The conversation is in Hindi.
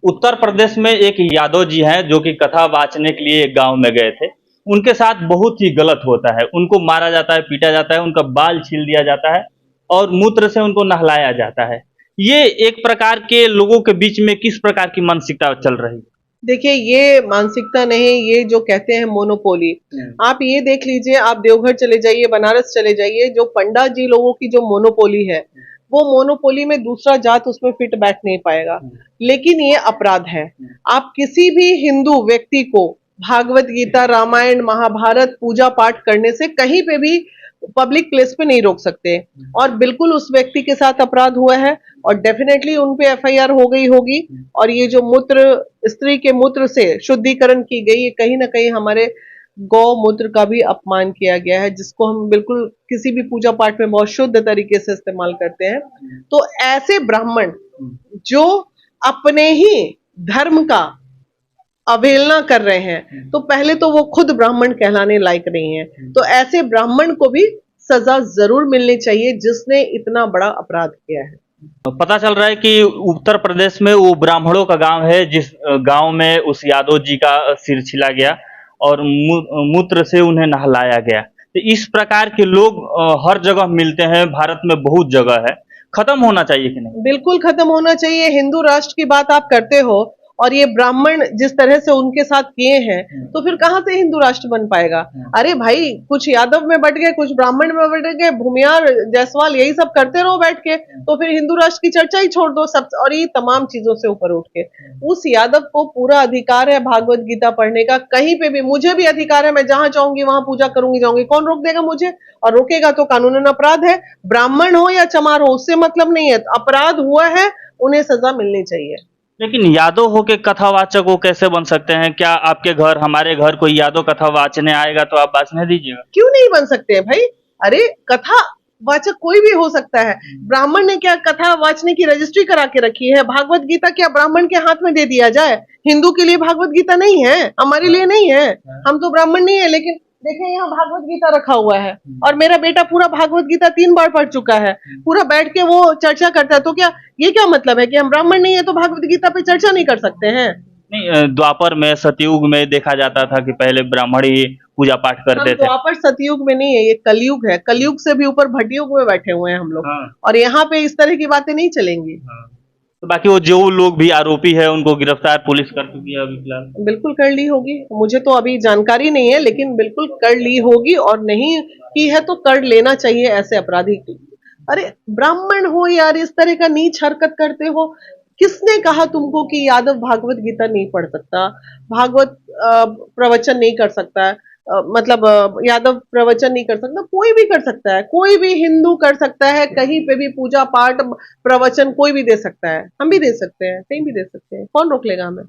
उत्तर प्रदेश में एक यादव जी हैं जो कि कथा वाचने के लिए एक गांव में गए थे। उनके साथ बहुत ही गलत होता है। उनको मारा जाता है, पीटा जाता है, उनका बाल छील दिया जाता है और मूत्र से उनको नहलाया जाता है। ये एक प्रकार के लोगों के बीच में किस प्रकार की मानसिकता चल रही है? देखिए, ये मानसिकता नहीं, ये जो कहते हैं मोनोपोली। आप ये देख लीजिए, आप देवघर चले जाइए, बनारस चले जाइए, जो पंडा जी लोगों की जो मोनोपोली है, वो मोनोपोली में दूसरा जात उसमें फिट बैठ नहीं पाएगा। लेकिन ये अपराध है। आप किसी भी हिंदू व्यक्ति को भागवत गीता, रामायण, महाभारत पूजा पाठ करने से कहीं पे भी पब्लिक प्लेस पे नहीं रोक सकते। और बिल्कुल उस व्यक्ति के साथ अपराध हुआ है और डेफिनेटली उन पे एफआईआर हो गई होगी। और ये जो मूत्र, स्त्री के मूत्र से शुद्धिकरण की गई, ये कहीं ना कहीं हमारे गौमूत्र का भी अपमान किया गया है, जिसको हम बिल्कुल किसी भी पूजा पाठ में बहुत शुद्ध तरीके से इस्तेमाल करते हैं। तो ऐसे ब्राह्मण जो अपने ही धर्म का अवहेलना कर रहे हैं, तो पहले तो वो खुद ब्राह्मण कहलाने लायक नहीं है। तो ऐसे ब्राह्मण को भी सजा जरूर मिलनी चाहिए जिसने इतना बड़ा अपराध किया है। पता चल रहा है कि उत्तर प्रदेश में वो ब्राह्मणों का गांव है जिस गांव में उस यादव जी का सिर छिला गया और मूत्र से उन्हें नहलाया गया। तो इस प्रकार के लोग हर जगह मिलते हैं, भारत में बहुत जगह है। खत्म होना चाहिए कि नहीं? बिल्कुल खत्म होना चाहिए। हिंदू राष्ट्र की बात आप करते हो और ये ब्राह्मण जिस तरह से उनके साथ किए हैं, तो फिर कहां से हिंदू राष्ट्र बन पाएगा? अरे भाई, कुछ यादव में बट गए, कुछ ब्राह्मण में बट गए, भूमियार, जायसवाल, यही सब करते रहो बैठ के, तो फिर हिंदू राष्ट्र की चर्चा ही छोड़ दो सब। और ये तमाम चीजों से ऊपर उठ के उस यादव को पूरा अधिकार है भागवत गीता पढ़ने का। कहीं पे भी मुझे भी अधिकार है, मैं जहां चाहूंगी वहां पूजा करूंगी, जाऊंगी। कौन रोक देगा मुझे? और रोकेगा तो कानूनन अपराध है। ब्राह्मण हो या चमार हो, उससे मतलब नहीं है। अपराध हुआ है, उन्हें सजा मिलनी चाहिए। लेकिन यादव होके कथावाचक वो कैसे बन सकते हैं? क्या आपके घर, हमारे घर कोई यादव कथा वाचने आएगा तो आप वाचने दीजिएगा? क्यों नहीं बन सकते हैं भाई? अरे, कथा वाचक कोई भी हो सकता है। ब्राह्मण ने क्या कथा वाचने की रजिस्ट्री करा के रखी है? भागवत गीता क्या ब्राह्मण के हाथ में दे दिया जाए? हिंदू के लिए भागवत गीता नहीं है, हमारे लिए नहीं है। हम तो ब्राह्मण नहीं है, लेकिन देखें यहाँ भागवत गीता रखा हुआ है और मेरा बेटा पूरा भागवत गीता 3 बार पढ़ चुका है। पूरा बैठ के वो चर्चा करता है। तो क्या ये क्या मतलब है कि हम ब्राह्मण नहीं है तो भागवत गीता पे चर्चा नहीं कर सकते हैं? नहीं, द्वापर में, सतयुग में देखा जाता था कि पहले ब्राह्मण ही पूजा पाठ करते थे। द्वापर सतयुग में नहीं है, ये कलयुग है। कलयुग से भी ऊपर भटयुग में बैठे हुए हैं हम लोग। हाँ। और यहाँ पे इस तरह की बातें नहीं चलेंगी। हाँ। तो बाकी वो जो लोग भी आरोपी है उनको गिरफ्तार पुलिस कर चुकी है अभी फिलहाल? बिल्कुल कर ली होगी, मुझे तो अभी जानकारी नहीं है, लेकिन बिल्कुल कर ली होगी। और नहीं की है तो कर लेना चाहिए ऐसे अपराधी की। अरे ब्राह्मण हो यार, इस तरह का नीच हरकत करते हो? किसने कहा तुमको कि यादव भागवत गीता नहीं पढ़ सकता, भागवत प्रवचन नहीं कर सकता है? मतलब यादव प्रवचन नहीं कर सकता? कोई भी कर सकता है, कोई भी हिंदू कर सकता है। कहीं पे भी पूजा पाठ प्रवचन कोई भी दे सकता है। हम भी दे सकते हैं, कहीं भी दे सकते हैं। कौन रोक लेगा हमें?